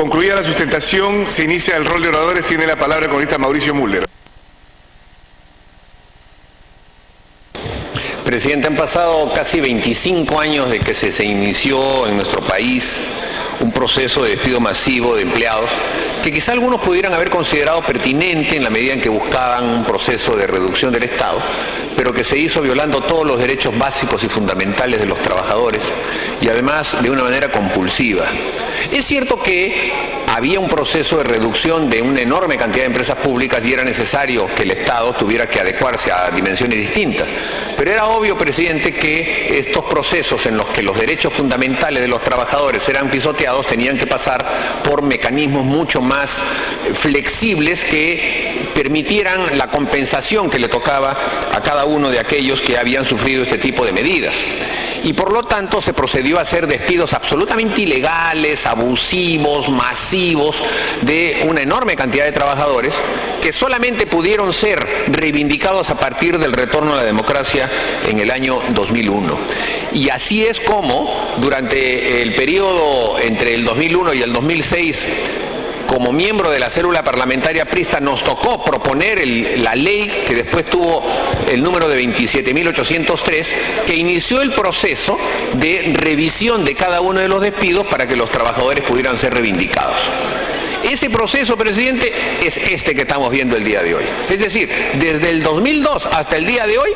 Concluida la sustentación, se inicia el rol de oradores. Tiene la palabra el congresista Mauricio Müller. Presidente, han pasado casi 25 años de que se inició en nuestro país un proceso de despido masivo de empleados que quizá algunos pudieran haber considerado pertinente en la medida en que buscaban un proceso de reducción del Estado, pero que se hizo violando todos los derechos básicos y fundamentales de los trabajadores y además de una manera compulsiva. Es cierto que había un proceso de reducción de una enorme cantidad de empresas públicas y era necesario que el Estado tuviera que adecuarse a dimensiones distintas, pero era obvio, presidente, que estos procesos en los que los derechos fundamentales de los trabajadores eran pisoteados tenían que pasar por mecanismos mucho más flexibles que permitieran la compensación que le tocaba a cada uno de aquellos que habían sufrido este tipo de medidas. Y por lo tanto se procedió a hacer despidos absolutamente ilegales, abusivos, masivos, de una enorme cantidad de trabajadores que solamente pudieron ser reivindicados a partir del retorno a la democracia en el año 2001. Y así es como durante el periodo entre el 2001 y el 2006, como miembro de la célula parlamentaria prista, nos tocó proponer la ley que después tuvo el número de 27.803, que inició el proceso de revisión de cada uno de los despidos para que los trabajadores pudieran ser reivindicados. Ese proceso, presidente, es este que estamos viendo el día de hoy. Es decir, desde el 2002 hasta el día de hoy,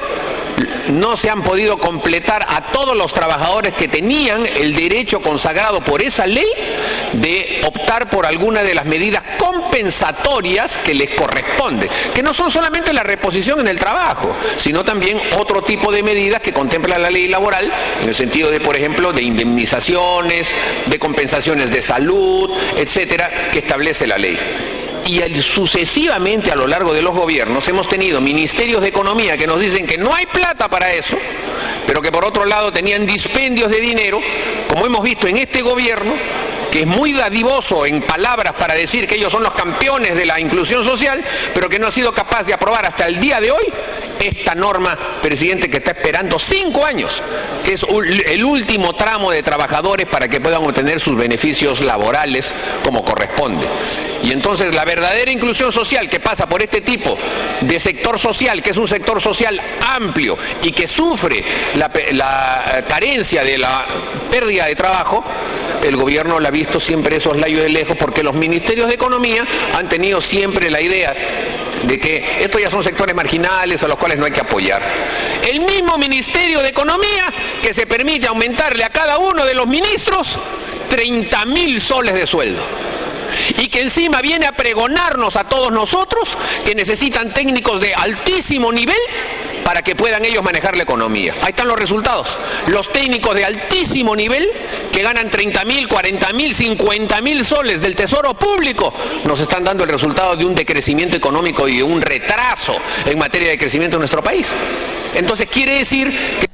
no se han podido completar a todos los trabajadores que tenían el derecho consagrado por esa ley de optar por alguna de las medidas compensatorias que les corresponde, que no son solamente la reposición en el trabajo, sino también otro tipo de medidas que contempla la ley laboral, en el sentido de, por ejemplo, de indemnizaciones, de compensaciones de salud, etcétera, que establece la ley. Y sucesivamente a lo largo de los gobiernos hemos tenido ministerios de economía que nos dicen que no hay plata para eso, pero que por otro lado tenían dispendios de dinero, como hemos visto en este gobierno, que es muy dadivoso en palabras para decir que ellos son los campeones de la inclusión social, pero que no ha sido capaz de aprobar hasta el día de hoy esta norma, presidente, que está esperando 5 años, que es el último tramo de trabajadores para que puedan obtener sus beneficios laborales como corresponde. Y entonces la verdadera inclusión social que pasa por este tipo de sector social, que es un sector social amplio y que sufre la carencia de la pérdida de trabajo, el gobierno la ha visto siempre esos layos de lejos, porque los ministerios de economía han tenido siempre la idea de que estos ya son sectores marginales a los cuales no hay que apoyar. El mismo Ministerio de Economía que se permite aumentarle a cada uno de los ministros 30.000 soles de sueldo. Y que encima viene a pregonarnos a todos nosotros que necesitan técnicos de altísimo nivel para que puedan ellos manejar la economía. Ahí están los resultados. Los técnicos de altísimo nivel que ganan 30.000, 40.000, 50.000 soles del Tesoro Público nos están dando el resultado de un decrecimiento económico y de un retraso en materia de crecimiento en nuestro país. Entonces quiere decir que...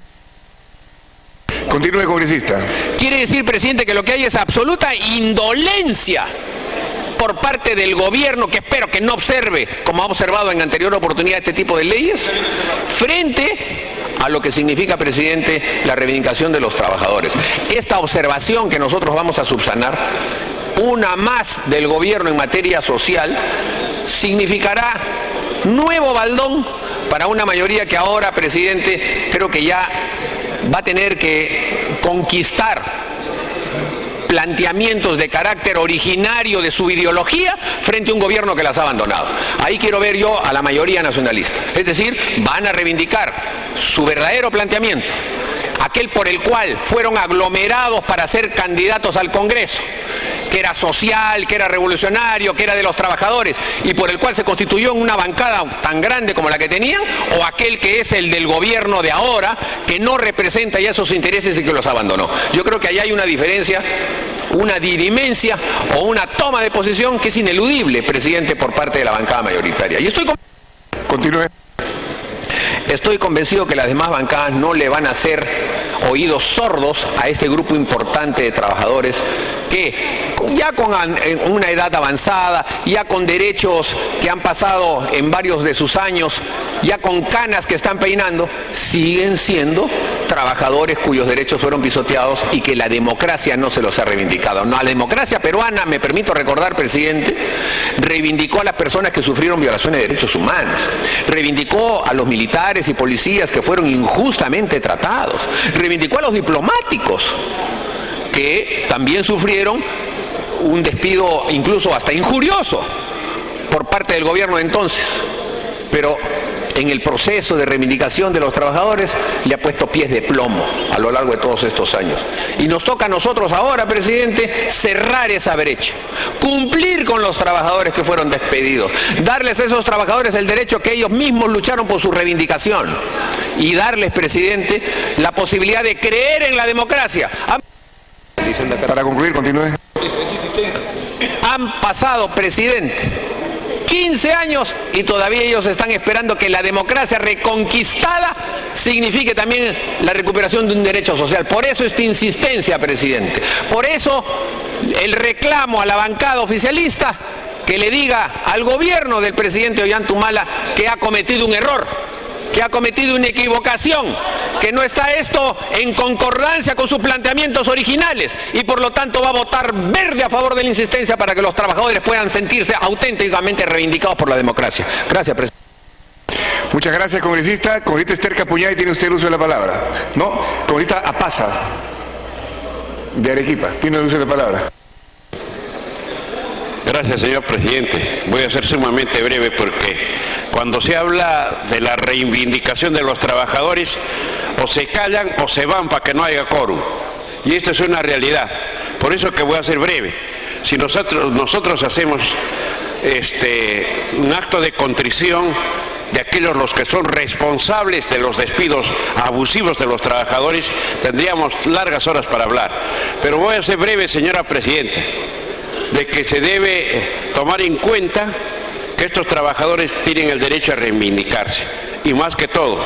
Continúe, congresista. Quiere decir, presidente, que lo que hay es absoluta indolencia por parte del gobierno, que espero que no observe, como ha observado en anterior oportunidad, este tipo de leyes, frente a lo que significa, presidente, la reivindicación de los trabajadores. Esta observación que nosotros vamos a subsanar, una más del gobierno en materia social, significará nuevo baldón para una mayoría que ahora, presidente, creo que ya va a tener que conquistar planteamientos de carácter originario de su ideología frente a un gobierno que las ha abandonado. Ahí quiero ver yo a la mayoría nacionalista. Es decir, van a reivindicar su verdadero planteamiento, aquel por el cual fueron aglomerados para ser candidatos al Congreso, que era social, que era revolucionario, que era de los trabajadores, y por el cual se constituyó en una bancada tan grande como la que tenían, o aquel que es el del gobierno de ahora, que no representa ya esos intereses y que los abandonó. Yo creo que ahí hay una diferencia, una dirimencia o una toma de posición que es ineludible, presidente, por parte de la bancada mayoritaria. Y Continúe. Estoy convencido que las demás bancadas no le van a hacer oídos sordos a este grupo importante de trabajadores que ya con una edad avanzada, ya con derechos que han pasado en varios de sus años, ya con canas que están peinando, siguen siendo trabajadores cuyos derechos fueron pisoteados y que la democracia no se los ha reivindicado. No, la democracia peruana, me permito recordar, presidente, reivindicó a las personas que sufrieron violaciones de derechos humanos, reivindicó a los militares y policías que fueron injustamente tratados, reivindicó a los diplomáticos que también sufrieron un despido incluso hasta injurioso por parte del gobierno de entonces, pero en el proceso de reivindicación de los trabajadores le ha puesto pies de plomo a lo largo de todos estos años. Y nos toca a nosotros ahora, presidente, cerrar esa brecha, cumplir con los trabajadores que fueron despedidos, darles a esos trabajadores el derecho que ellos mismos lucharon por su reivindicación y darles, presidente, la posibilidad de creer en la democracia. Para concluir, continúe. Han pasado, presidente, 15 años y todavía ellos están esperando que la democracia reconquistada signifique también la recuperación de un derecho social. Por eso esta insistencia, presidente. Por eso el reclamo a la bancada oficialista que le diga al gobierno del presidente Ollanta que ha cometido un error, que ha cometido una equivocación, que no está esto en concordancia con sus planteamientos originales y por lo tanto va a votar verde a favor de la insistencia para que los trabajadores puedan sentirse auténticamente reivindicados por la democracia. Gracias, presidente. Muchas gracias, congresista. Congresista Esther Capuñay, tiene usted el uso de la palabra. ¿No? Congresista Apaza, de Arequipa, tiene el uso de la palabra. Gracias, señor presidente. Voy a ser sumamente breve porque cuando se habla de la reivindicación de los trabajadores, o se callan o se van para que no haya quórum. Y esto es una realidad. Por eso que voy a ser breve. Si nosotros hacemos un acto de contrición de aquellos los que son responsables de los despidos abusivos de los trabajadores, tendríamos largas horas para hablar. Pero voy a ser breve, señora presidenta, de que se debe tomar en cuenta que estos trabajadores tienen el derecho a reivindicarse. Y más que todo,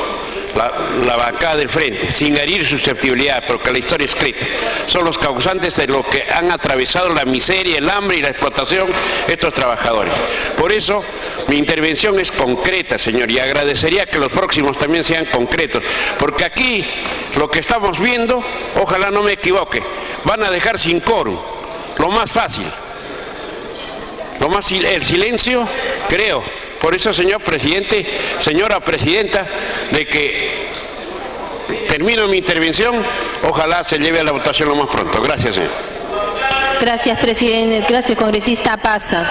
la bancada del frente, sin herir susceptibilidad, porque la historia escrita, son los causantes de lo que han atravesado la miseria, el hambre y la explotación estos trabajadores. Por eso, mi intervención es concreta, señor, y agradecería que los próximos también sean concretos, porque aquí lo que estamos viendo, ojalá no me equivoque, van a dejar sin quórum, lo más fácil. El silencio, creo. Por eso, señor presidente, señora presidenta, de que termino mi intervención, ojalá se lleve a la votación lo más pronto. Gracias, señor. Gracias, presidente. Gracias, congresista Apaza.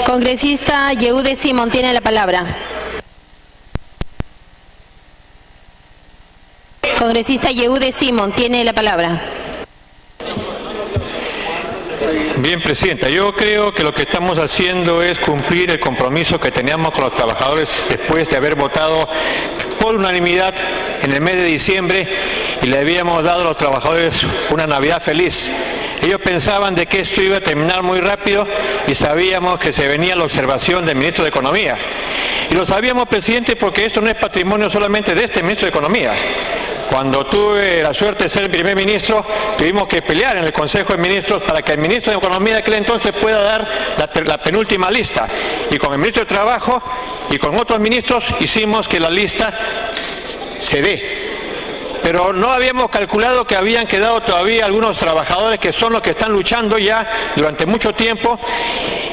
Congresista Yehude Simón tiene la palabra. Congresista Yehude Simón tiene la palabra. Bien, presidenta, yo creo que lo que estamos haciendo es cumplir el compromiso que teníamos con los trabajadores después de haber votado por unanimidad en el mes de diciembre y le habíamos dado a los trabajadores una Navidad feliz. Ellos pensaban de que esto iba a terminar muy rápido y sabíamos que se venía la observación del ministro de Economía. Y lo sabíamos, presidente, porque esto no es patrimonio solamente de este ministro de Economía. Cuando tuve la suerte de ser el primer ministro, tuvimos que pelear en el Consejo de Ministros para que el ministro de Economía de aquel entonces pueda dar la penúltima lista. Y con el ministro de Trabajo y con otros ministros hicimos que la lista se dé. Pero no habíamos calculado que habían quedado todavía algunos trabajadores que son los que están luchando ya durante mucho tiempo.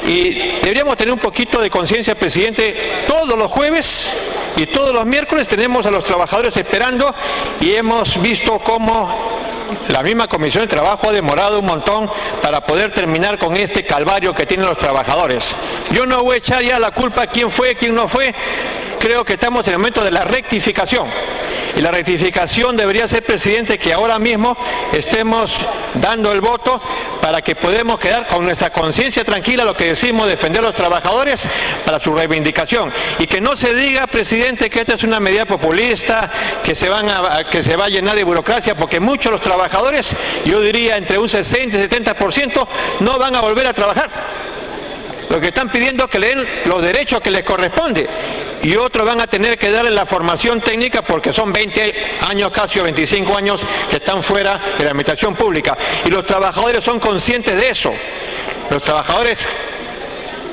Y deberíamos tener un poquito de conciencia, presidente. Todos los jueves y todos los miércoles tenemos a los trabajadores esperando y hemos visto cómo la misma Comisión de Trabajo ha demorado un montón para poder terminar con este calvario que tienen los trabajadores. Yo no voy a echar ya la culpa a quién fue, quién no fue. Creo que estamos en el momento de la rectificación. Y la rectificación debería ser, presidente, que ahora mismo estemos dando el voto para que podamos quedar con nuestra conciencia tranquila, lo que decimos, defender a los trabajadores para su reivindicación. Y que no se diga, presidente, que esta es una medida populista, que se va a llenar de burocracia, porque muchos de los trabajadores, yo diría entre un 60 y 70%, no van a volver a trabajar. Lo que están pidiendo es que le den los derechos que les corresponde. Y otros van a tener que darle la formación técnica porque son 20 años casi o 25 años que están fuera de la administración pública. Y los trabajadores son conscientes de eso. Los trabajadores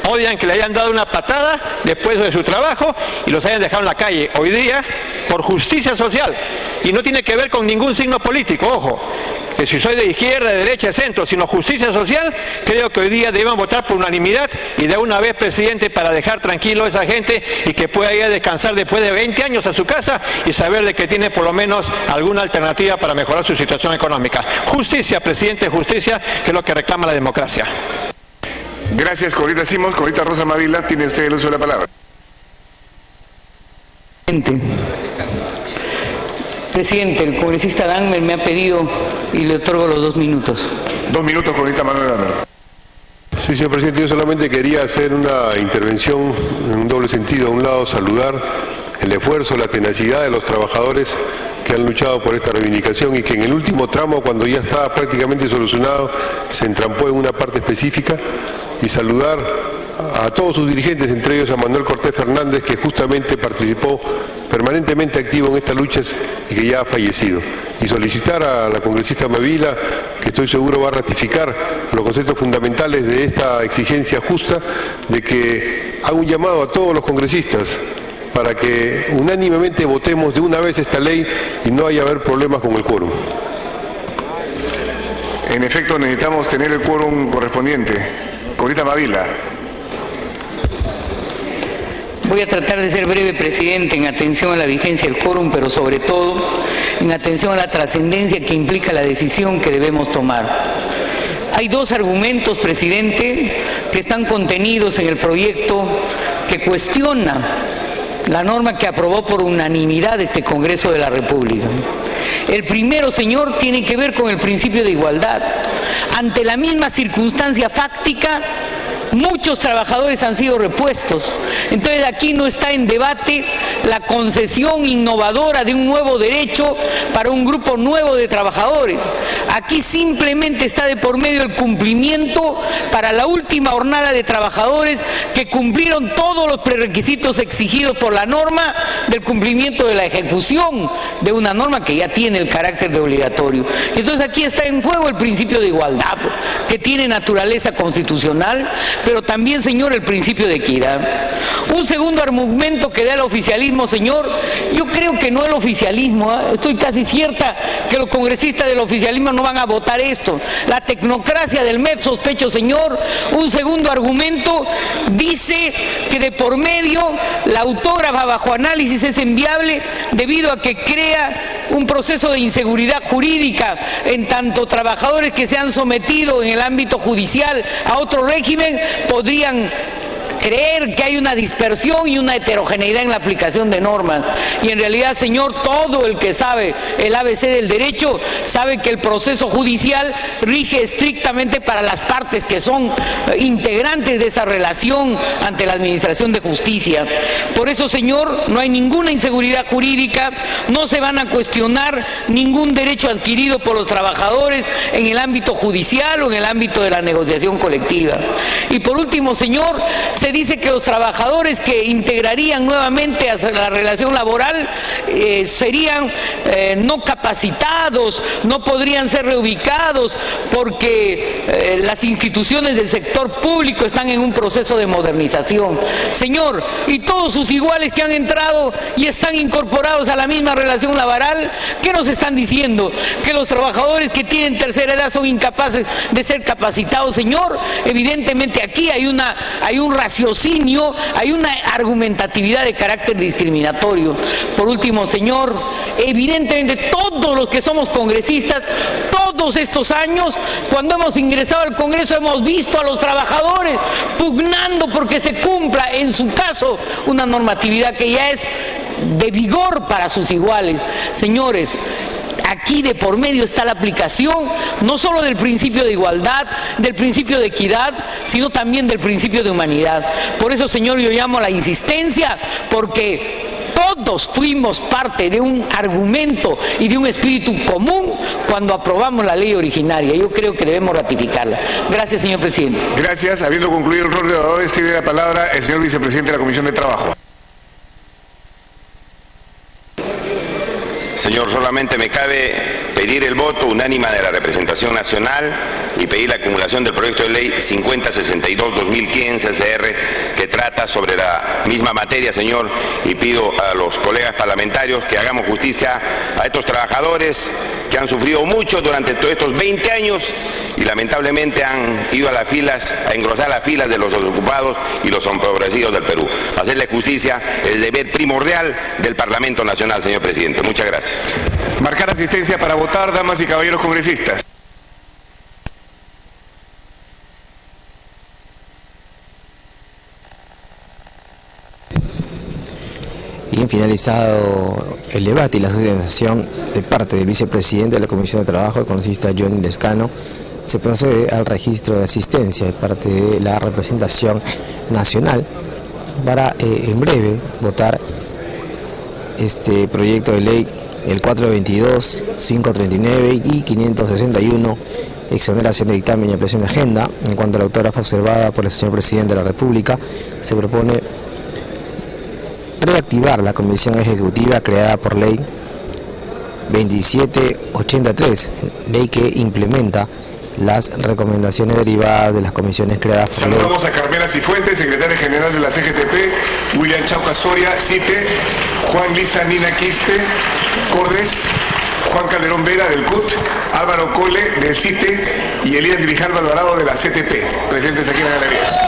odian que le hayan dado una patada después de su trabajo y los hayan dejado en la calle. Hoy día, por justicia social. Y no tiene que ver con ningún signo político, ojo. Que si soy de izquierda, de derecha, de centro, sino justicia social, creo que hoy día debemos votar por unanimidad y de una vez, presidente, para dejar tranquilo a esa gente y que pueda ir a descansar después de 20 años a su casa y saber de que tiene por lo menos alguna alternativa para mejorar su situación económica. Justicia, presidente, justicia, que es lo que reclama la democracia. Gracias, congresista Simón. Congresista Rosa Mavila, tiene usted el uso de la palabra. Presidente, el congresista Dahmer me ha pedido y le otorgo los 2 minutos. 2 minutos, congresista Manuel Dahmer. Sí, señor presidente, yo solamente quería hacer una intervención en un doble sentido. A un lado, saludar el esfuerzo, la tenacidad de los trabajadores que han luchado por esta reivindicación y que en el último tramo, cuando ya estaba prácticamente solucionado, se entrampó en una parte específica, y saludar a todos sus dirigentes, entre ellos a Manuel Cortés Fernández, que justamente participó permanentemente activo en estas luchas y que ya ha fallecido. Y solicitar a la congresista Mavila, que estoy seguro va a ratificar los conceptos fundamentales de esta exigencia justa, de que haga un llamado a todos los congresistas para que unánimemente votemos de una vez esta ley y no haya haber problemas con el quórum. En efecto, necesitamos tener el quórum correspondiente. Congresista Mavila. Voy a tratar de ser breve, presidente, en atención a la vigencia del quórum, pero sobre todo en atención a la trascendencia que implica la decisión que debemos tomar. Hay 2 argumentos, presidente, que están contenidos en el proyecto que cuestiona la norma que aprobó por unanimidad este Congreso de la República. El primero, señor, tiene que ver con el principio de igualdad. Ante la misma circunstancia fáctica, muchos trabajadores han sido repuestos. Entonces aquí no está en debate la concesión innovadora de un nuevo derecho para un grupo nuevo de trabajadores. Aquí simplemente está de por medio el cumplimiento para la última jornada de trabajadores que cumplieron todos los prerequisitos exigidos por la norma del cumplimiento de la ejecución de una norma que ya tiene el carácter de obligatorio. Entonces aquí está en juego el principio de igualdad, que tiene naturaleza constitucional, pero también, señor, el principio de equidad. Un segundo argumento que da el oficialismo, señor, yo creo que no el oficialismo, estoy casi cierta que los congresistas del oficialismo no van a votar esto. La tecnocracia del MEF, sospecho, señor. Un segundo argumento dice que de por medio la autógrafa bajo análisis es inviable debido a que crea un proceso de inseguridad jurídica en tanto trabajadores que se han sometido en el ámbito judicial a otro régimen podrían creer que hay una dispersión y una heterogeneidad en la aplicación de normas. Y en realidad, señor, todo el que sabe el ABC del derecho sabe que el proceso judicial rige estrictamente para las partes que son integrantes de esa relación ante la administración de justicia. Por eso, señor, no hay ninguna inseguridad jurídica, no se van a cuestionar ningún derecho adquirido por los trabajadores en el ámbito judicial o en el ámbito de la negociación colectiva. Y por último, señor, se dice que los trabajadores que integrarían nuevamente a la relación laboral serían no capacitados, no podrían ser reubicados porque las instituciones del sector público están en un proceso de modernización. Señor, y todos sus iguales que han entrado y están incorporados a la misma relación laboral, ¿qué nos están diciendo? Que los trabajadores que tienen tercera edad son incapaces de ser capacitados. Señor, evidentemente aquí hay un raciocinio, hay una argumentatividad de carácter discriminatorio. Por último, señor, evidentemente todos los que somos congresistas, todos estos años, cuando hemos ingresado al Congreso, hemos visto a los trabajadores pugnando porque se cumpla, en su caso, una normatividad que ya es de vigor para sus iguales. Señores, aquí de por medio está la aplicación no solo del principio de igualdad, del principio de equidad, sino también del principio de humanidad. Por eso, señor, yo llamo a la insistencia, porque todos fuimos parte de un argumento y de un espíritu común cuando aprobamos la ley originaria. Yo creo que debemos ratificarla. Gracias, señor presidente. Gracias. Habiendo concluido el rol de oradores, tiene la palabra el señor vicepresidente de la Comisión de Trabajo. Señor, solamente me cabe pedir el voto unánime de la representación nacional y pedir la acumulación del proyecto de ley 5062-2015 CR que trata sobre la misma materia, señor, y pido a los colegas parlamentarios que hagamos justicia a estos trabajadores que han sufrido mucho durante todos estos 20 años y lamentablemente han ido a las filas, a engrosar las filas de los desocupados y los empobrecidos del Perú. Hacerle justicia es el deber primordial del Parlamento Nacional, señor presidente. Muchas gracias. Marcar asistencia para votar, damas y caballeros congresistas. Bien finalizado el debate y la sustentación de parte del vicepresidente de la Comisión de Trabajo, el congresista Johnny Lescano, se procede al registro de asistencia de parte de la representación nacional para en breve votar este proyecto de ley, el 422, 539 y 561, exoneración de dictamen y ampliación de agenda. En cuanto a la autógrafa observada por el señor presidente de la República, se propone reactivar la comisión ejecutiva creada por ley 2783, ley que implementa las recomendaciones derivadas de las comisiones creadas por ley. Saludamos a Carmela Cifuentes, secretaria general de la CGTP, William Chauca Soria, CITE, Juan Lisa Nina Quispe, Corres, Juan Calderón Vera del CUT, Álvaro Cole del CITE y Elías Grijalva Alvarado de la CTP, presentes aquí en la galería.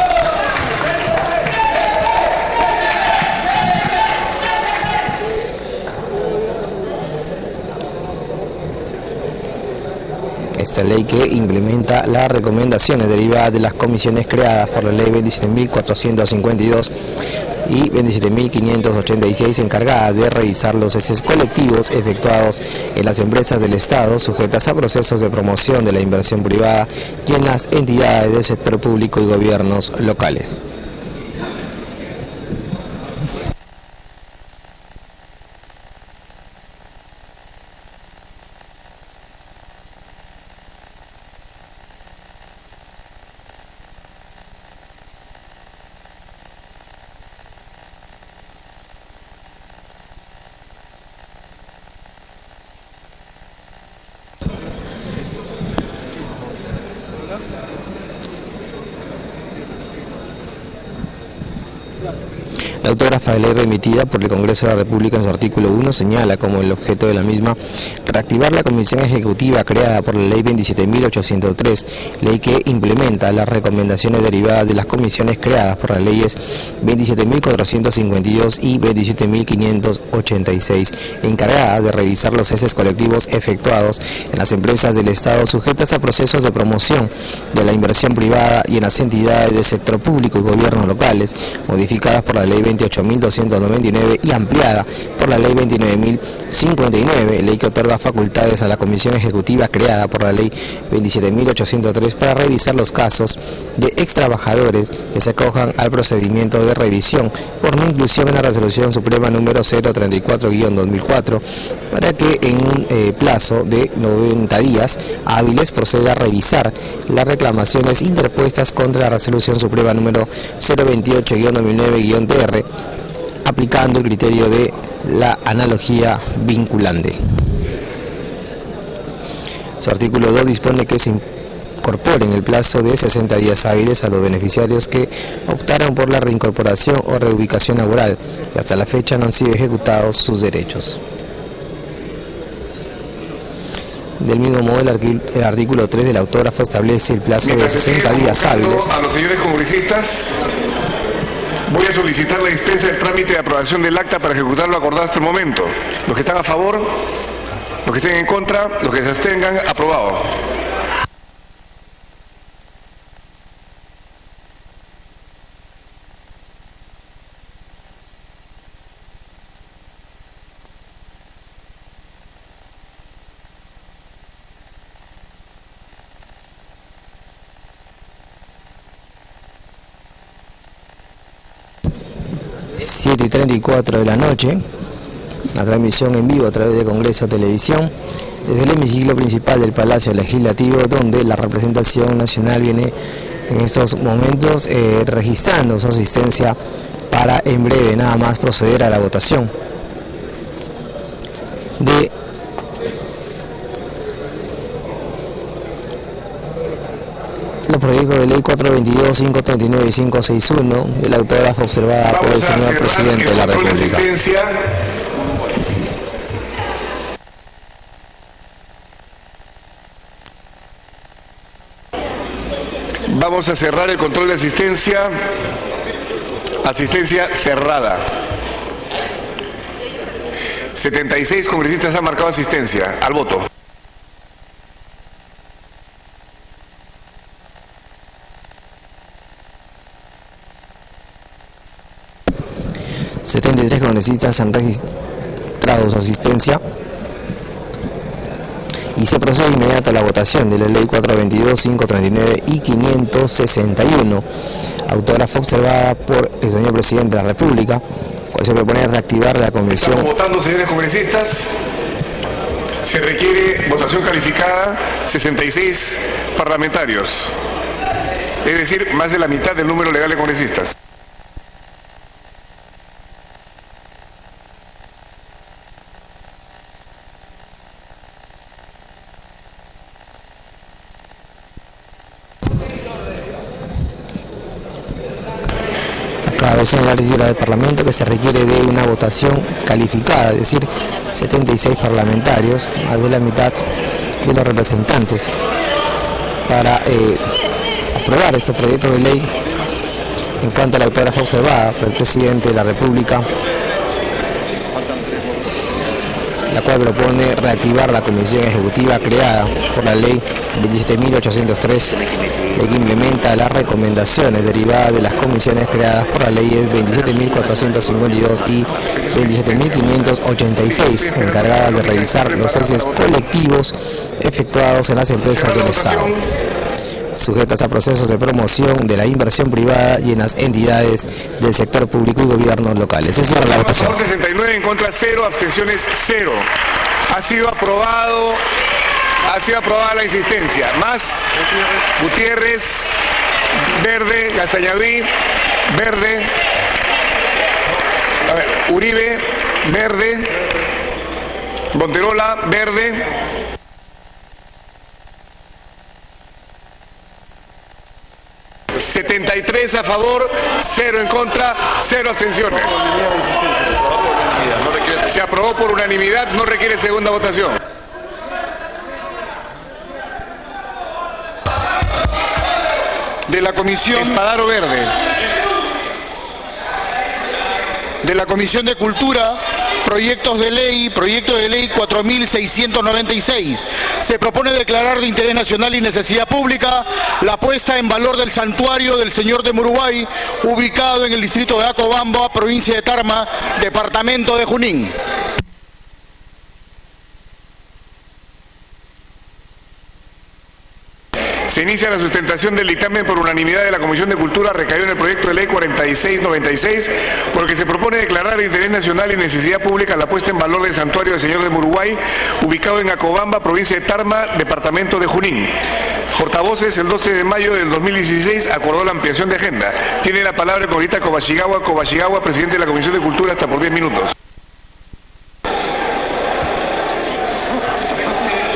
Esta ley que implementa las recomendaciones derivadas de las comisiones creadas por la ley 27.452 y 27.586, encargadas de revisar los ceses colectivos efectuados en las empresas del Estado sujetas a procesos de promoción de la inversión privada y en las entidades del sector público y gobiernos locales. La autógrafa de ley remitida por el Congreso de la República en su artículo 1 señala como el objeto de la misma reactivar la comisión ejecutiva creada por la ley 27.803, ley que implementa las recomendaciones derivadas de las comisiones creadas por las leyes 27.452 y 27.586, encargadas de revisar los ceses colectivos efectuados en las empresas del Estado sujetas a procesos de promoción de la inversión privada y en las entidades del sector público y gobiernos locales, modificadas por la ley 28.299 y ampliada por la ley 29.059, ley que otorga facultades a la comisión ejecutiva creada por la ley 27.803 para revisar los casos de extrabajadores que se acojan al procedimiento de revisión por no inclusión en la resolución suprema número 034-2004, para que en un plazo de 90 días hábiles proceda a revisar las reclamaciones interpuestas contra la resolución suprema número 028-2009-TR, aplicando el criterio de la analogía vinculante. Su artículo 2 dispone que se incorporen el plazo de 60 días hábiles a los beneficiarios que optaron por la reincorporación o reubicación laboral y hasta la fecha no han sido ejecutados sus derechos. Del mismo modo, el artículo 3 del autógrafo establece el plazo de 60 días hábiles. A los señores congresistas, voy a solicitar la dispensa del trámite de aprobación del acta para ejecutar lo acordado hasta el momento. Los que están a favor, los que estén en contra, los que se abstengan, aprobado. ...7:34 de la noche... la transmisión en vivo a través de Congreso Televisión, desde el hemiciclo principal del Palacio Legislativo, donde la representación nacional viene en estos momentos registrando su asistencia para en breve nada más proceder a la votación de los proyectos de ley 422, 539 y 561 de la autógrafa observada por el señor presidente de la República. Vamos a cerrar el control de asistencia. Asistencia cerrada. 76 congresistas han marcado asistencia al voto. ...73 congresistas han registrado su asistencia y se procede inmediata a la votación de la ley 422, 539 y 561, autógrafa observada por el señor presidente de la República, cual se propone reactivar la comisión. Estamos votando, señores congresistas. Se requiere votación calificada, 66 parlamentarios, es decir, más de la mitad del número legal de congresistas. Cabe señalar del Parlamento que se requiere de una votación calificada, es decir, 76 parlamentarios, más de la mitad de los representantes, para aprobar estos proyectos de ley en cuanto a la autógrafa observada por el presidente de la República, la cual propone reactivar la comisión ejecutiva creada por la ley 27.803, ley que implementa las recomendaciones derivadas de las comisiones creadas por las leyes 27.452 y 27.586, encargadas de revisar los ceses colectivos efectuados en las empresas del Estado, sujetas a procesos de promoción de la inversión privada y en las entidades del sector público y gobiernos locales. Se cierra la votación. 69 en contra 0, abstenciones 0. Ha sido aprobada la insistencia. Más Gutiérrez, verde, Castañadí, verde, Uribe, verde, Monterola, verde. ...73 a favor, 0 en contra, 0 abstenciones. Se aprobó por unanimidad, no requiere segunda votación. De la comisión Espadaro Verde. De la Comisión de Cultura, proyecto de ley 4.696. Se propone declarar de interés nacional y necesidad pública la puesta en valor del santuario del Señor de Muruguay, ubicado en el distrito de Acobamba, provincia de Tarma, departamento de Junín. Se inicia la sustentación del dictamen por unanimidad de la Comisión de Cultura, recayó en el proyecto de ley 4696, porque se propone declarar de interés nacional y necesidad pública la puesta en valor del santuario del Señor de Muruguay, ubicado en Acobamba, provincia de Tarma, departamento de Junín. Portavoces, el 12 de mayo del 2016 acordó la ampliación de agenda. Tiene la palabra el congresista Kobashigawa, presidente de la Comisión de Cultura, hasta por 10 minutos.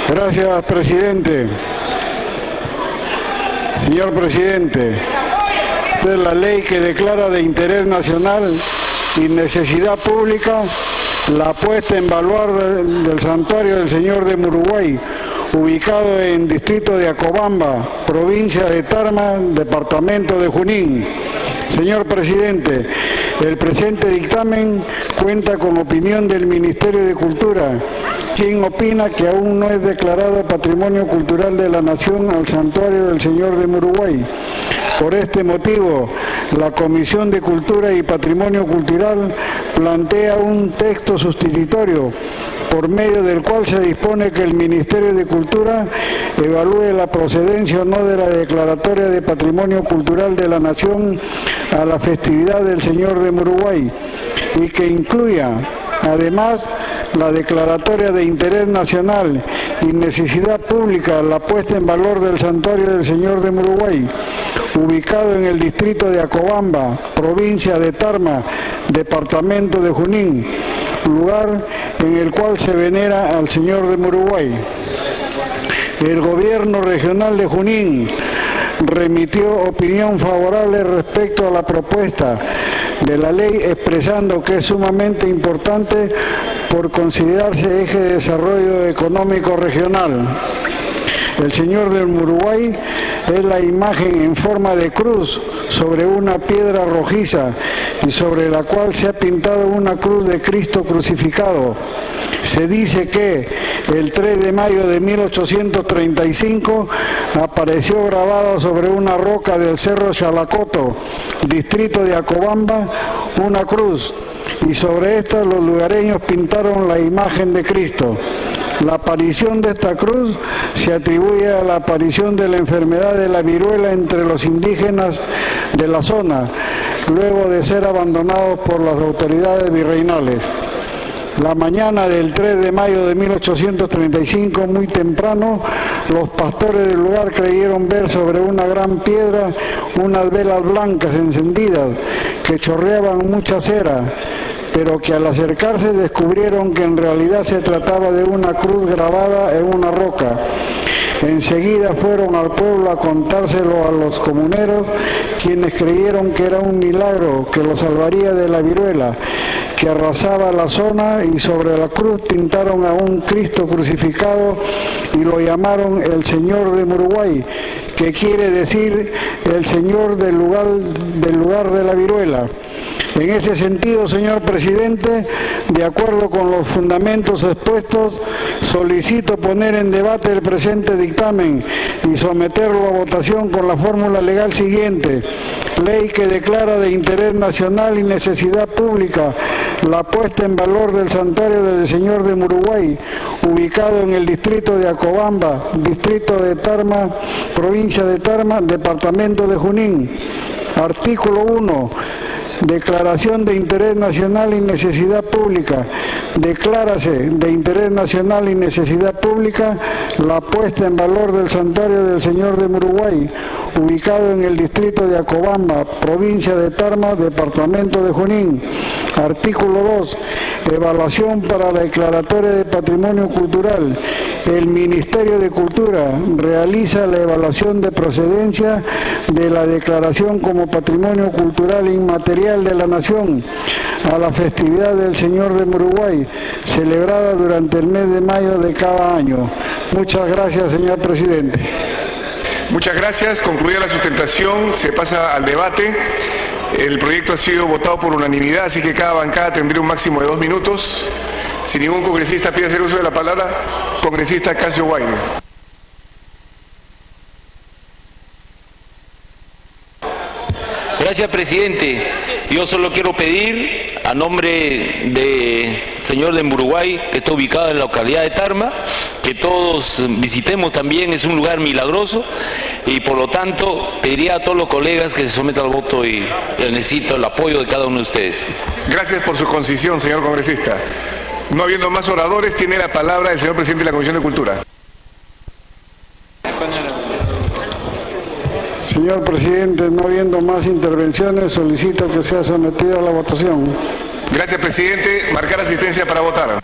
Gracias, presidente. Señor presidente, esta es la ley que declara de interés nacional y necesidad pública la puesta en valor del santuario del Señor de Muruguay, ubicado en distrito de Acobamba, provincia de Tarma, departamento de Junín. Señor presidente, el presente dictamen cuenta con opinión del Ministerio de Cultura, quien opina que aún no es declarado Patrimonio Cultural de la Nación al Santuario del Señor de Muruguay. Por este motivo, la Comisión de Cultura y Patrimonio Cultural plantea un texto sustitutorio por medio del cual se dispone que el Ministerio de Cultura evalúe la procedencia o no de la declaratoria de Patrimonio Cultural de la Nación a la festividad del Señor de Muruguay y que incluya, además, la declaratoria de interés nacional y necesidad pública, la puesta en valor del santuario del Señor de Muruguay, ubicado en el distrito de Acobamba, provincia de Tarma, departamento de Junín, lugar en el cual se venera al Señor de Muruguay. El gobierno regional de Junín remitió opinión favorable respecto a la propuesta de la ley, expresando que es sumamente importante por considerarse eje de desarrollo económico regional. El Señor del Muruguay es la imagen en forma de cruz sobre una piedra rojiza y sobre la cual se ha pintado una cruz de Cristo crucificado. Se dice que el 3 de mayo de 1835 apareció grabada sobre una roca del Cerro Chalacoto, distrito de Acobamba, una cruz, y sobre esta los lugareños pintaron la imagen de Cristo. La aparición de esta cruz se atribuye a la aparición de la enfermedad de la viruela entre los indígenas de la zona, luego de ser abandonados por las autoridades virreinales. La mañana del 3 de mayo de 1835, muy temprano, los pastores del lugar creyeron ver sobre una gran piedra unas velas blancas encendidas que chorreaban mucha cera, pero que al acercarse descubrieron que en realidad se trataba de una cruz grabada en una roca. Enseguida fueron al pueblo a contárselo a los comuneros, quienes creyeron que era un milagro que lo salvaría de la viruela, que arrasaba la zona, y sobre la cruz pintaron a un Cristo crucificado y lo llamaron el Señor de Muruguay, que quiere decir el Señor del lugar de la viruela. En ese sentido, señor presidente, de acuerdo con los fundamentos expuestos, solicito poner en debate el presente dictamen y someterlo a votación con la fórmula legal siguiente. Ley que declara de interés nacional y necesidad pública la puesta en valor del santuario del Señor de Muruguay, ubicado en el distrito de Acobamba, distrito de Tarma, provincia de Tarma, departamento de Junín. Artículo 1. Declaración de interés nacional y necesidad pública. Declárase de interés nacional y necesidad pública la puesta en valor del santuario del Señor de Muruguay, ubicado en el distrito de Acobamba, provincia de Tarma, departamento de Junín. Artículo 2. Evaluación para la declaratoria de patrimonio cultural. El Ministerio de Cultura realiza la evaluación de procedencia de la declaración como patrimonio cultural inmaterial de la Nación a la festividad del Señor de Muruguay, celebrada durante el mes de mayo de cada año. Muchas gracias, señor presidente. Muchas gracias. Concluida la sustentación, se pasa al debate. El proyecto ha sido votado por unanimidad, así que cada bancada tendría un máximo de 2 minutos. Si ningún congresista pide hacer uso de la palabra, congresista Casio Guaire. Gracias, presidente. Yo solo quiero pedir, a nombre del señor de Muruguay, que está ubicado en la localidad de Tarma, que todos visitemos también. Es un lugar milagroso y por lo tanto pediría a todos los colegas que se sometan al voto y necesito el apoyo de cada uno de ustedes. Gracias por su concisión, señor congresista. No habiendo más oradores, tiene la palabra el señor presidente de la Comisión de Cultura. Señor presidente, no habiendo más intervenciones, solicito que sea sometida a la votación. Gracias, presidente. Marcar asistencia para votar.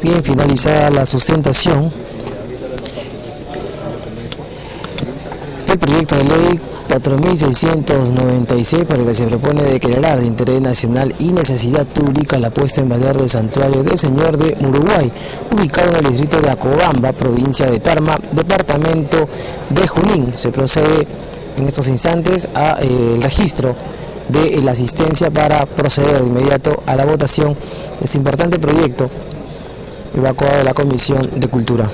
Bien, finalizada la sustentación, el proyecto de ley 4.696, por el que se propone declarar de interés nacional y necesidad pública la puesta en valor del santuario del Señor de Muruguay, ubicado en el distrito de Acobamba, provincia de Tarma, departamento de Junín. Se procede en estos instantes al registro de la asistencia para proceder de inmediato a la votación de este importante proyecto evacuado de la Comisión de Cultura.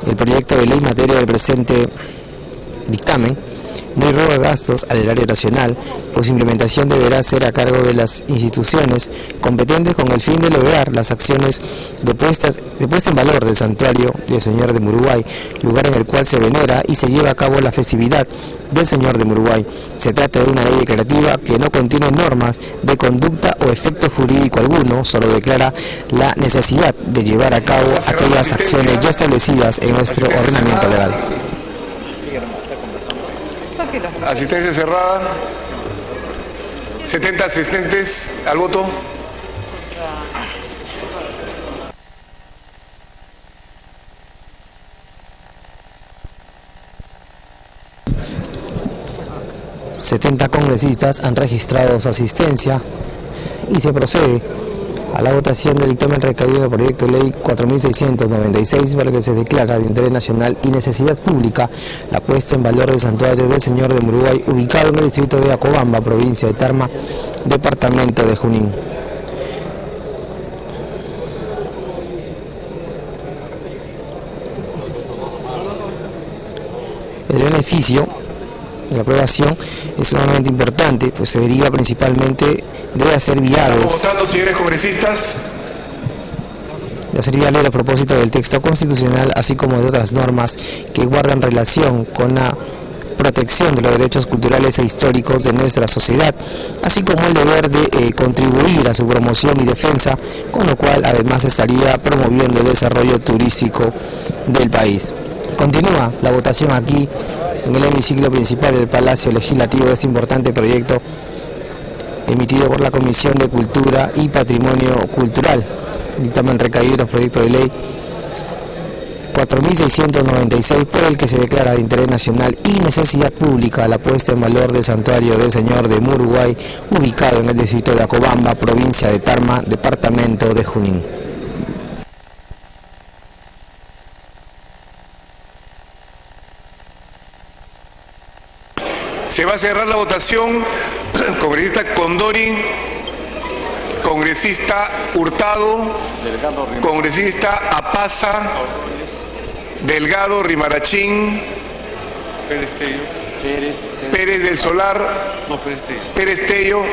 El proyecto de ley en materia del presente dictamen no irroga gastos al erario nacional, pues su implementación deberá ser a cargo de las instituciones competentes con el fin de lograr las acciones de puesta en valor del santuario del Señor de Muruguay, lugar en el cual se venera y se lleva a cabo la festividad del Señor de Muruguay. Se trata de una ley declarativa que no contiene normas de conducta o efecto jurídico alguno, solo declara la necesidad de llevar a cabo aquellas acciones ya establecidas en nuestro ordenamiento legal. Asistencia cerrada. 70 asistentes al voto. ...70 congresistas han registrado su asistencia y se procede a la votación del dictamen recaído en el proyecto de ley 4.696, para que se declara de interés nacional y necesidad pública la puesta en valor del santuario del Señor de Muruguay, ubicado en el distrito de Acobamba, provincia de Tarma, departamento de Junín. El beneficio de la aprobación es sumamente importante, pues se deriva principalmente de hacer viables. Estamos votando, señores congresistas. De hacer viable a propósito del texto constitucional, así como de otras normas que guardan relación con la protección de los derechos culturales e históricos de nuestra sociedad, así como el deber de contribuir a su promoción y defensa, con lo cual además estaría promoviendo el desarrollo turístico del país. Continúa la votación aquí en el hemiciclo principal del Palacio Legislativo de este importante proyecto emitido por la Comisión de Cultura y Patrimonio Cultural. Dictamen recaído en los proyectos de ley 4.696, por el que se declara de interés nacional y necesidad pública la puesta en valor del santuario del Señor de Muruguay, ubicado en el distrito de Acobamba, provincia de Tarma, departamento de Junín. Se va a cerrar la votación. Congresista Condori, congresista Hurtado, congresista Apaza, Delgado, Rimarachín, Pérez del Solar, Pérez Tello.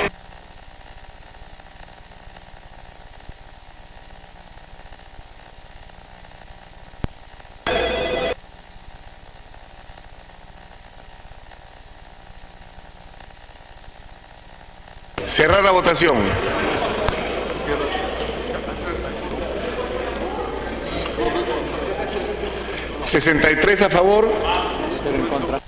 Cerrar la votación. ¿63 a favor? 0 en contra.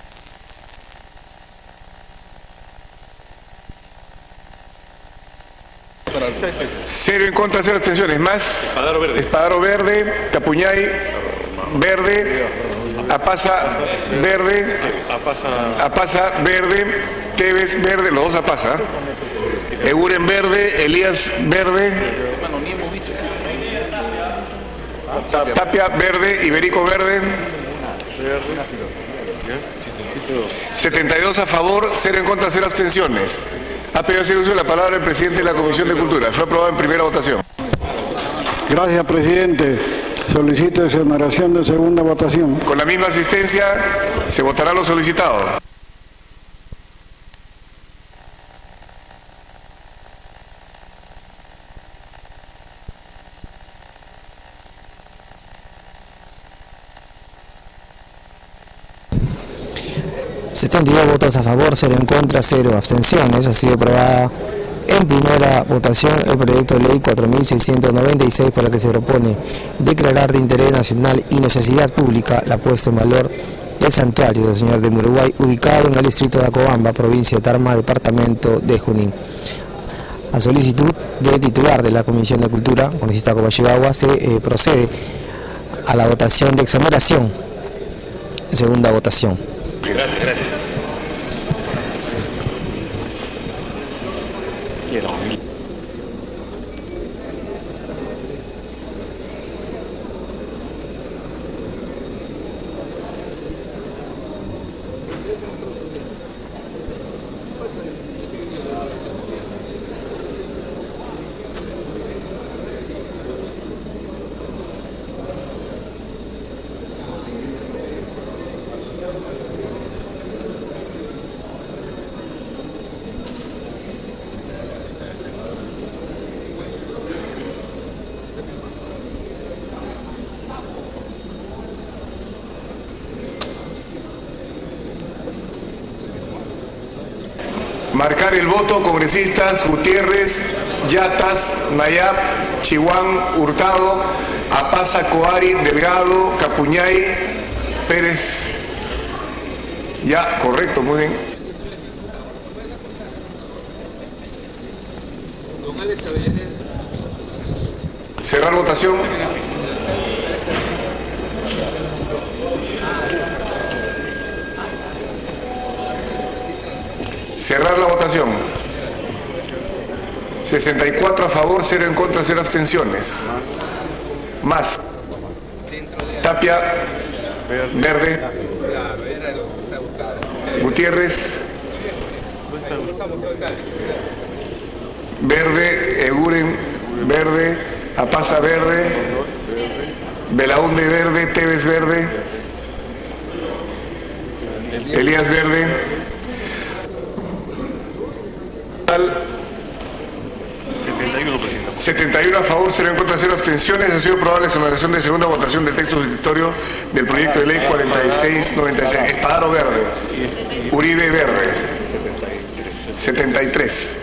Cero en contra, 0 abstenciones. Más. Espadaro Verde. Espadaro Verde, Capuñay Verde, Apaza Verde, Apaza Verde, Tevez Verde, los dos Apaza. Eguren verde, Elías verde, Tapia verde, Iberico verde. 72 a favor, 0 en contra, 0 abstenciones. Ha pedido hacer uso de la palabra el presidente de la Comisión de Cultura. Fue aprobado en primera votación. Gracias, presidente. Solicito exoneración de segunda votación. Con la misma asistencia, se votará lo solicitado. $72 votos a favor, 0 en contra, 0 abstenciones. Ha sido aprobada en primera votación el proyecto de ley 4696, por la que se propone declarar de interés nacional y necesidad pública la puesta en valor del santuario del Señor de Muruguay, ubicado en el distrito de Acobamba, provincia de Tarma, departamento de Junín. A solicitud del titular de la Comisión de Cultura, congresista Comayagua, se procede a la votación de exoneración en segunda votación. Gracias, gracias. Marcar el voto, congresistas Gutiérrez, Yatas, Nayab, Chihuán, Hurtado, Apaza, Coari, Delgado, Capuñay, Pérez. Ya, correcto, muy bien. Cerrar votación. Cerrar la votación. 64 a favor, 0 en contra, 0 abstenciones. Más. Tapia, verde. Gutiérrez, verde. Eguren, verde. Apaza, verde. Belaúnde, verde. Tevez, verde. Elías, verde. 71 a favor, 0 en contra, 0 abstenciones. Ha sido aprobada la exoneración de segunda votación del texto sustitutorio del proyecto de ley 4696. Espadaro verde. Uribe verde. 73.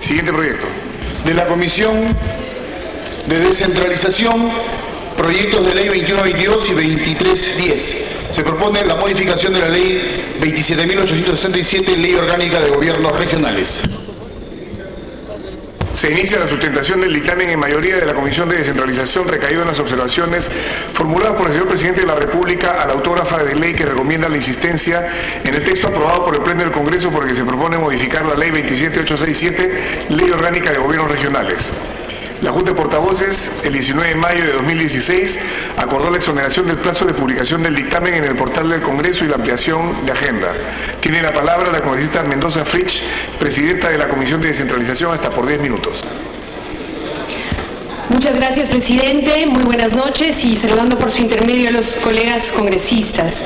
Siguiente proyecto. De la Comisión de Descentralización, proyectos de ley 2122 y 2310. Se propone la modificación de la ley 27.867, Ley Orgánica de Gobiernos Regionales. Se inicia la sustentación del dictamen en mayoría de la Comisión de Descentralización, recaído en las observaciones formuladas por el señor Presidente de la República a la autógrafa de ley que recomienda la insistencia en el texto aprobado por el Pleno del Congreso por el que se propone modificar la Ley 27867, Ley Orgánica de Gobiernos Regionales. La Junta de Portavoces, el 19 de mayo de 2016, acordó la exoneración del plazo de publicación del dictamen en el portal del Congreso y la ampliación de agenda. Tiene la palabra la congresista Mendoza Fritsch, presidenta de la Comisión de Descentralización, hasta por 10 minutos. Muchas gracias, presidente. Muy buenas noches y saludando por su intermedio a los colegas congresistas.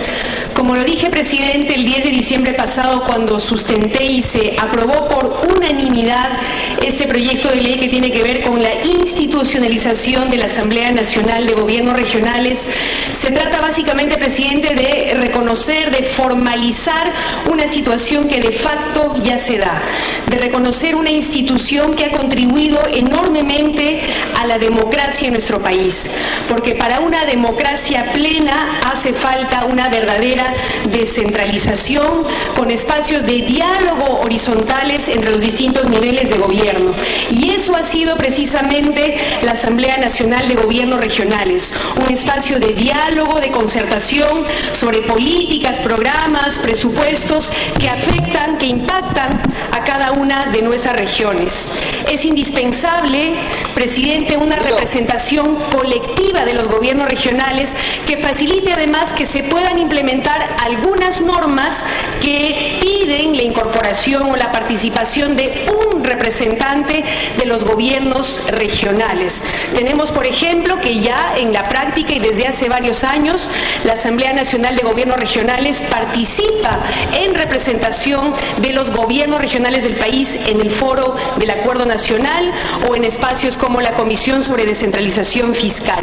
Como lo dije, presidente, el 10 de diciembre pasado, cuando sustenté y se aprobó por unanimidad este proyecto de ley que tiene que ver con la institucionalización de la Asamblea Nacional de Gobiernos Regionales, se trata básicamente, presidente, de reconocer, de formalizar una situación que de facto ya se da, de reconocer una institución que ha contribuido enormemente a la democracia en nuestro país, porque para una democracia plena hace falta una verdadera descentralización con espacios de diálogo horizontales entre los distintos niveles de gobierno, y eso ha sido precisamente la Asamblea Nacional de Gobiernos Regionales, un espacio de diálogo, de concertación sobre políticas, programas, presupuestos que afectan, que impactan a cada una una de nuestras regiones. Es indispensable, presidente, una representación colectiva de los gobiernos regionales que facilite además que se puedan implementar algunas normas que piden la incorporación o la participación de un representante de los gobiernos regionales. Tenemos, por ejemplo, que ya en la práctica y desde hace varios años, la Asamblea Nacional de Gobiernos Regionales participa en representación de los gobiernos regionales del país en el foro del Acuerdo Nacional o en espacios como la Comisión sobre Descentralización Fiscal.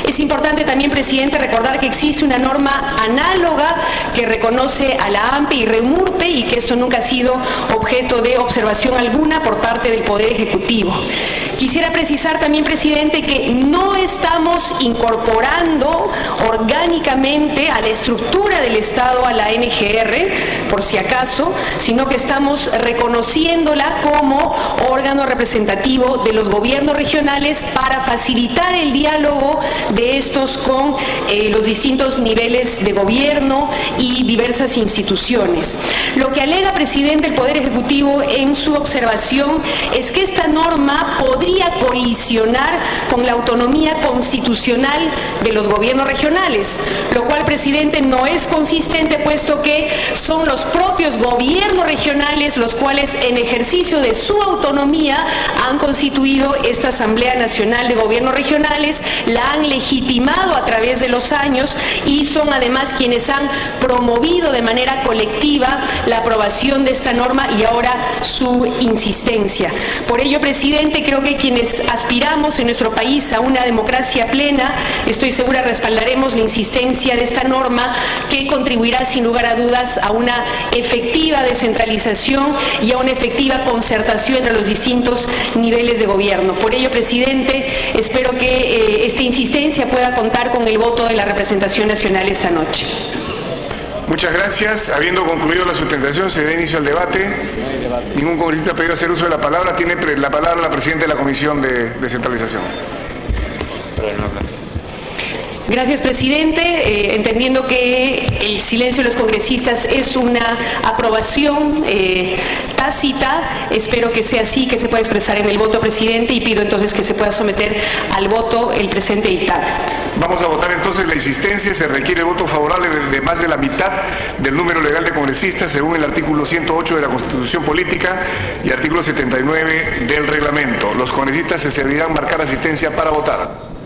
Es importante también, presidente, recordar que existe una norma análoga que reconoce a la AMPE y REMURPE y que esto nunca ha sido objeto de observación alguna por parte del Poder Ejecutivo. Quisiera precisar también, presidente, que no estamos incorporando orgánicamente a la estructura del Estado a la NGR, por si acaso, sino que estamos reconociéndola como órgano representativo de los gobiernos regionales para facilitar el diálogo de estos con los distintos niveles de gobierno y diversas instituciones. Lo que alega, presidente, el Poder Ejecutivo en su observación es que esta norma podría colisionar con la autonomía constitucional de los gobiernos regionales, lo cual, presidente, no es consistente, puesto que son los propios gobiernos regionales los cuales, en ejercicio de su autonomía, han constituido esta Asamblea Nacional de Gobiernos Regionales, la han legitimado a través de los años y son además quienes han promovido de manera colectiva la aprobación de esta norma y ahora su insistencia. Por ello, presidente, creo que quienes aspiramos en nuestro país a una democracia plena, estoy segura respaldaremos la insistencia de esta norma que contribuirá sin lugar a dudas a una efectiva descentralización y a una efectiva concertación entre los distintos niveles de gobierno. Por ello, presidente, espero que esta insistencia pueda contar con el voto de la representación nacional esta noche. Muchas gracias. Habiendo concluido la sustentación, se da inicio al debate. Ningún congresista ha pedido hacer uso de la palabra. Tiene la palabra la presidenta de la Comisión de Descentralización. Gracias, presidente. Entendiendo que el silencio de los congresistas es una aprobación tácita, espero que sea así, que se pueda expresar en el voto, presidente, y pido entonces que se pueda someter al voto el presente dictamen. Vamos a votar entonces la insistencia. Se requiere el voto favorable de más de la mitad del número legal de congresistas, según el artículo 108 de la Constitución Política y artículo 79 del reglamento. Los congresistas se servirán marcar asistencia para votar.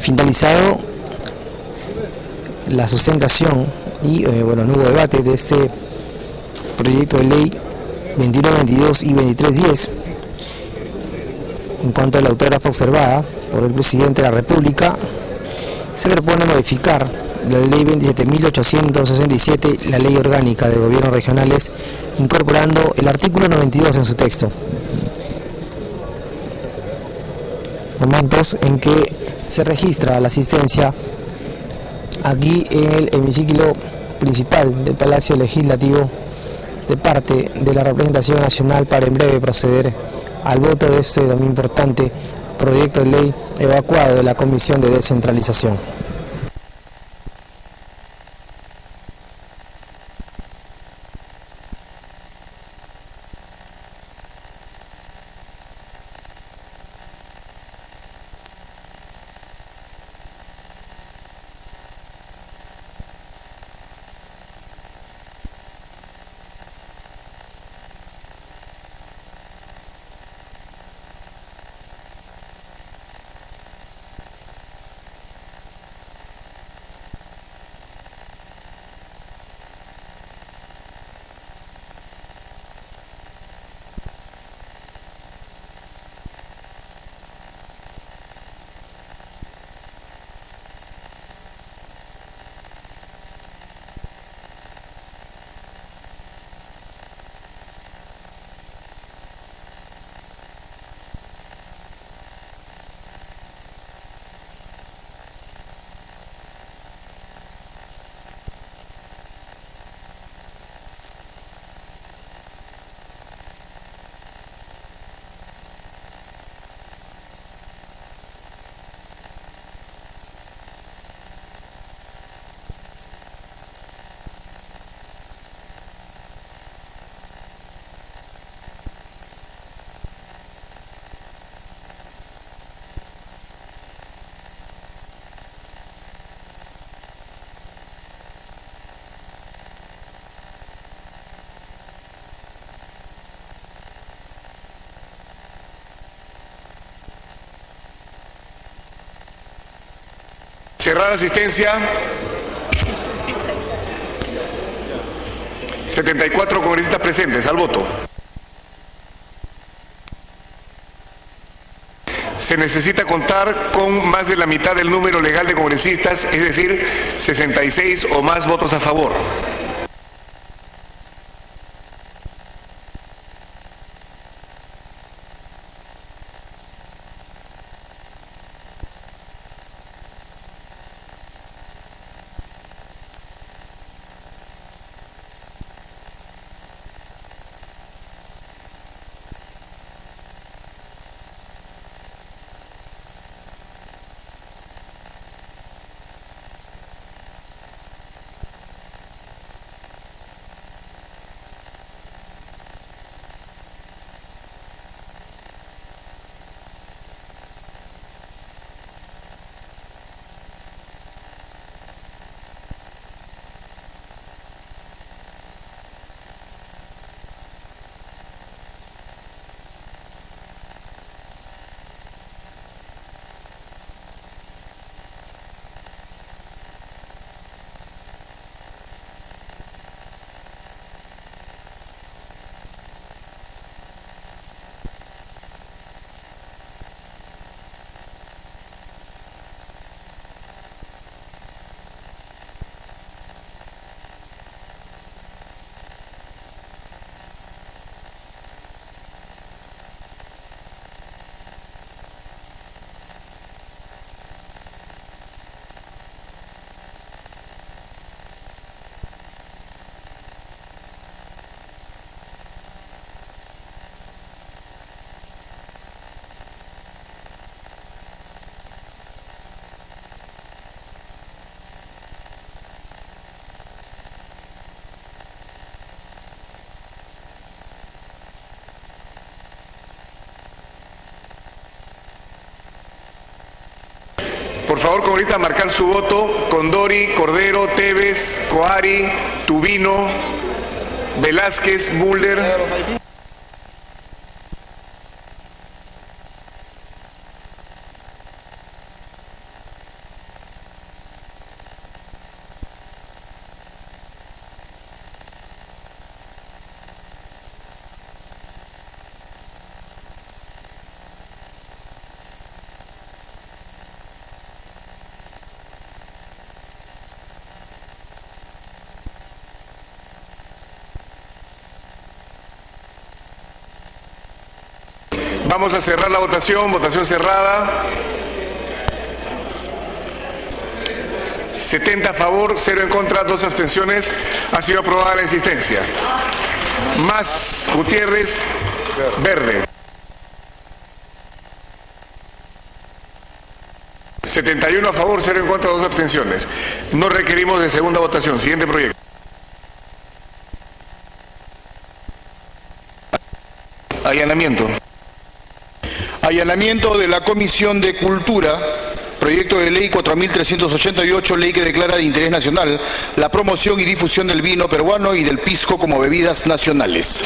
Finalizado la sustentación y no hubo debate de este proyecto de ley 2122 y 2310 en cuanto a la autógrafa observada por el presidente de la República, se propone modificar la ley 27.867, la ley orgánica de gobiernos regionales, incorporando el artículo 92 en su texto. Momentos en que se registra la asistencia aquí en el hemiciclo principal del Palacio Legislativo de parte de la representación nacional para en breve proceder al voto de este también importante proyecto de ley evacuado de la Comisión de Descentralización. Cerrada asistencia. 74 congresistas presentes. Al voto. Se necesita contar con más de la mitad del número legal de congresistas, es decir, 66 o más votos a favor. Por favor, congresistas, marcar su voto. Condori, Cordero, Tevez, Coari, Tubino, Velázquez, Müller. Vamos a cerrar la votación. Votación cerrada. 70 a favor, 0 en contra, 2 abstenciones. Ha sido aprobada la insistencia. Más Gutiérrez, verde. 71 a favor, 0 en contra, 2 abstenciones. No requerimos de segunda votación. Siguiente proyecto. Allanamiento. Allanamiento de la Comisión de Cultura, proyecto de ley 4.388, ley que declara de interés nacional la promoción y difusión del vino peruano y del pisco como bebidas nacionales.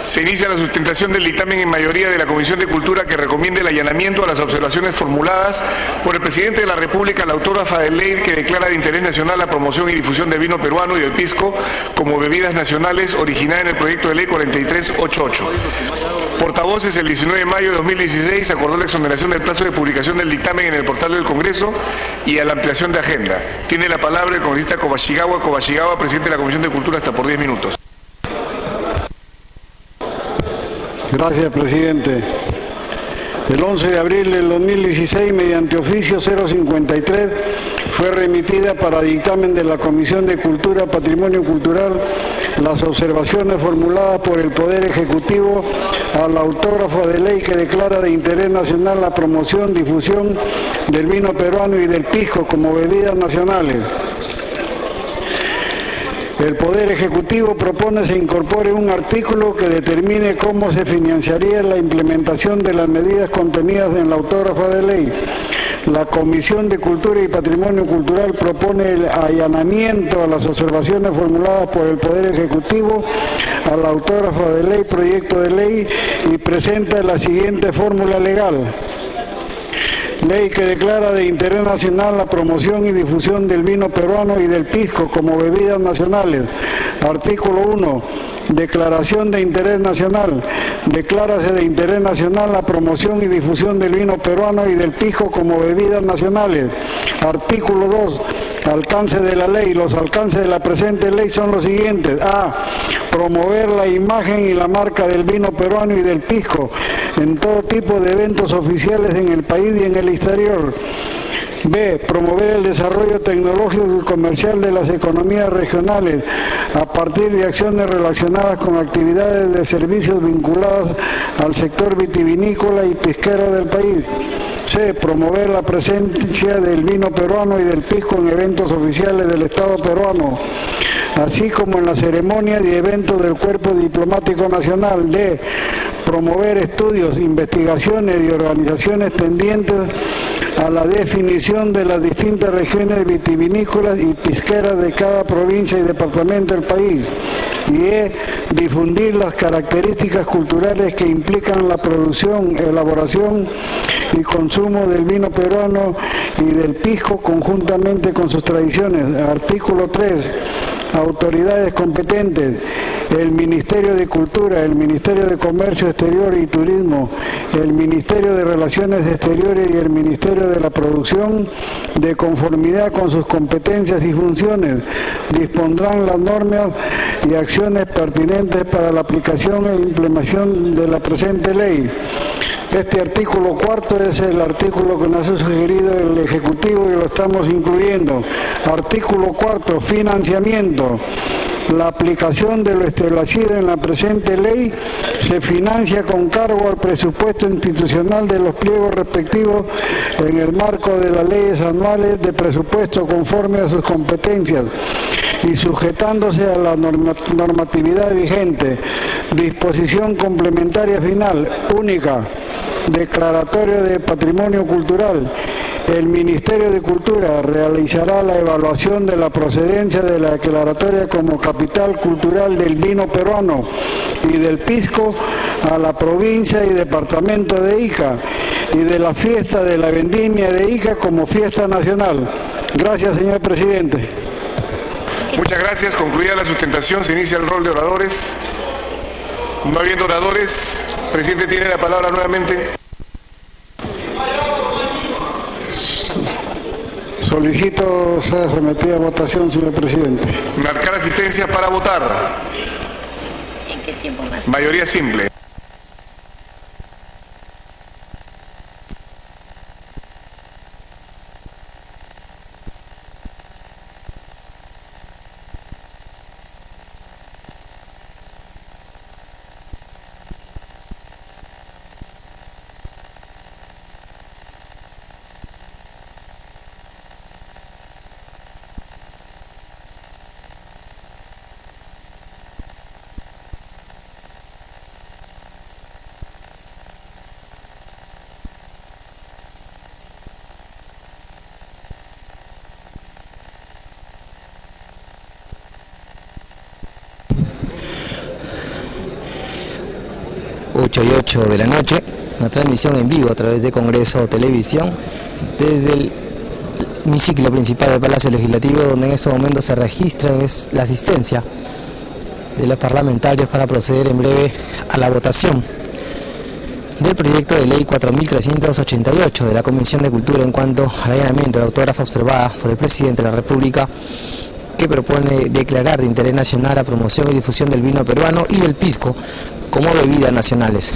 Se inicia la sustentación del dictamen en mayoría de la Comisión de Cultura que recomienda el allanamiento a las observaciones formuladas por el Presidente de la República, la autógrafa de ley que declara de interés nacional la promoción y difusión del vino peruano y del pisco como bebidas nacionales, originada en el proyecto de ley 4388. Portavoces, el 19 de mayo de 2016 acordó la exoneración del plazo de publicación del dictamen en el portal del Congreso y a la ampliación de agenda. Tiene la palabra el congresista Kobashigawa, presidente de la Comisión de Cultura, hasta por 10 minutos. Gracias, presidente. El 11 de abril del 2016, mediante oficio 053, fue remitida para dictamen de la Comisión de Cultura, Patrimonio Cultural, las observaciones formuladas por el Poder Ejecutivo al autógrafo de ley que declara de interés nacional la promoción, difusión del vino peruano y del pisco como bebidas nacionales. El Poder Ejecutivo propone se incorpore un artículo que determine cómo se financiaría la implementación de las medidas contenidas en la autógrafa de ley. La Comisión de Cultura y Patrimonio Cultural propone el allanamiento a las observaciones formuladas por el Poder Ejecutivo a la autógrafa de ley, proyecto de ley, y presenta la siguiente fórmula legal. Ley que declara de interés nacional la promoción y difusión del vino peruano y del pisco como bebidas nacionales. Artículo 1. Declaración de interés nacional. Declárase de interés nacional la promoción y difusión del vino peruano y del pisco como bebidas nacionales. Artículo 2. Alcance de la ley. Los alcances de la presente ley son los siguientes. A. Promover la imagen y la marca del vino peruano y del pisco en todo tipo de eventos oficiales en el país y en el exterior. B. Promover el desarrollo tecnológico y comercial de las economías regionales a partir de acciones relacionadas con actividades de servicios vinculadas al sector vitivinícola y pisquero del país. C. Promover la presencia del vino peruano y del pisco en eventos oficiales del Estado peruano, así como en las ceremonias y eventos del Cuerpo Diplomático Nacional. D. Promover estudios, investigaciones y organizaciones tendientes a la definición de las distintas regiones vitivinícolas y pisqueras de cada provincia y departamento del país. Y E. Difundir las características culturales que implican la producción, elaboración y consumo del vino peruano y del pisco conjuntamente con sus tradiciones. Artículo 3. Autoridades competentes. El Ministerio de Cultura, el Ministerio de Comercio Exterior y Turismo, el Ministerio de Relaciones Exteriores y el Ministerio de la Producción, de conformidad con sus competencias y funciones, dispondrán las normas y acciones pertinentes para la aplicación e implementación de la presente ley. Este artículo 4 es el artículo que nos ha sugerido el Ejecutivo y lo estamos incluyendo. Artículo 4, financiamiento. La aplicación de lo establecido en la presente ley se financia con cargo al presupuesto institucional de los pliegos respectivos en el marco de las leyes anuales de presupuesto conforme a sus competencias y sujetándose a la normatividad vigente. Disposición complementaria final, única, declaratorio de patrimonio cultural. El Ministerio de Cultura realizará la evaluación de la procedencia de la declaratoria como capital cultural del vino peruano y del pisco a la provincia y departamento de Ica y de la fiesta de la vendimia de Ica como fiesta nacional. Gracias, señor presidente. Muchas gracias. Concluida la sustentación, se inicia el rol de oradores. No habiendo oradores, presidente tiene la palabra nuevamente. Solicito sea sometida a votación, señor presidente. Marcar asistencia para votar. ¿En qué tiempo más? Mayoría simple. Ocho y 8 de la noche, una transmisión en vivo a través de Congreso Televisión desde el hemiciclo principal del Palacio Legislativo, donde en estos momentos se registra la asistencia de los parlamentarios para proceder en breve a la votación del proyecto de ley 4388 de la Comisión de Cultura en cuanto al allanamiento de la autógrafa observada por el presidente de la República, que propone declarar de interés nacional la promoción y difusión del vino peruano y del pisco como bebidas nacionales.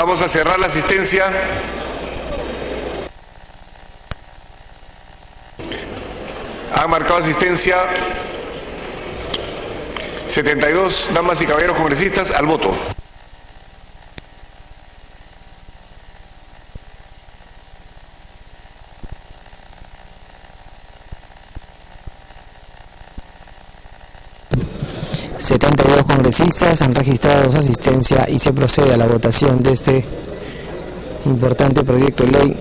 Vamos a cerrar la asistencia. Han marcado asistencia 72 damas y caballeros congresistas al voto. ...72 congresistas han registrado su asistencia y se procede a la votación de este importante proyecto de ley,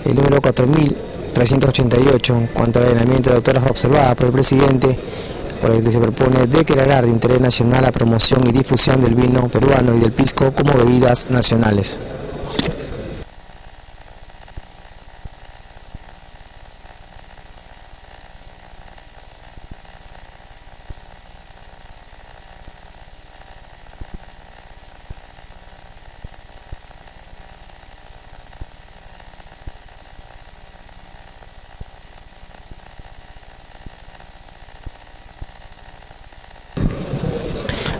el número 4388, cuanto al allanamiento de autoras observada por el presidente, por el que se propone declarar de interés nacional la promoción y difusión del vino peruano y del pisco como bebidas nacionales.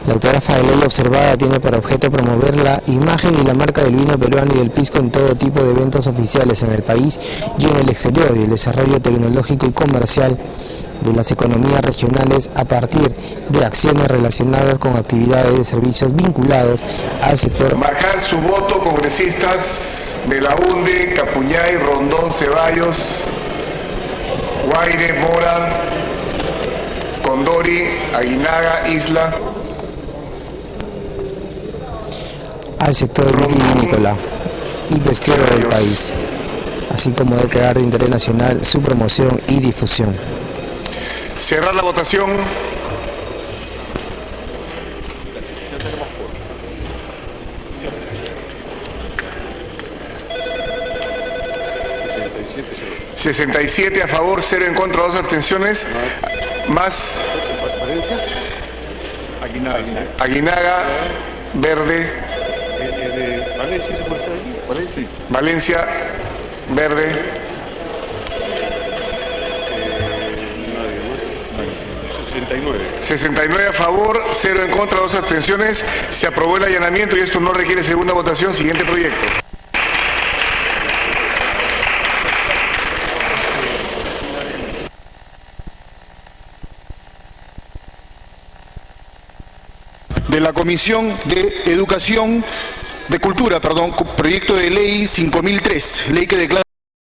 La autógrafa de ley observada tiene por objeto promover la imagen y la marca del vino peruano y del pisco en todo tipo de eventos oficiales en el país y en el exterior, y el desarrollo tecnológico y comercial de las economías regionales a partir de acciones relacionadas con actividades de servicios vinculados al sector. Marcar su voto, congresistas Belaunde, Capuñay, Rondón, Ceballos, Guaire, Mora, Condori, Aguinaga, Isla. Al sector vitivinícola y pesquero del país, así como declarar de interés nacional su promoción y difusión. Cerrar la votación. ¿67 a favor, 0 en contra, 2 abstenciones? Más Aguinaga, Verde, Valencia, Verde, 69 a favor, 0 en contra, 2 abstenciones. Se aprobó el allanamiento y esto no requiere segunda votación. Siguiente proyecto. De la Comisión de Educación, de Cultura, perdón, proyecto de ley 5003, ley que declara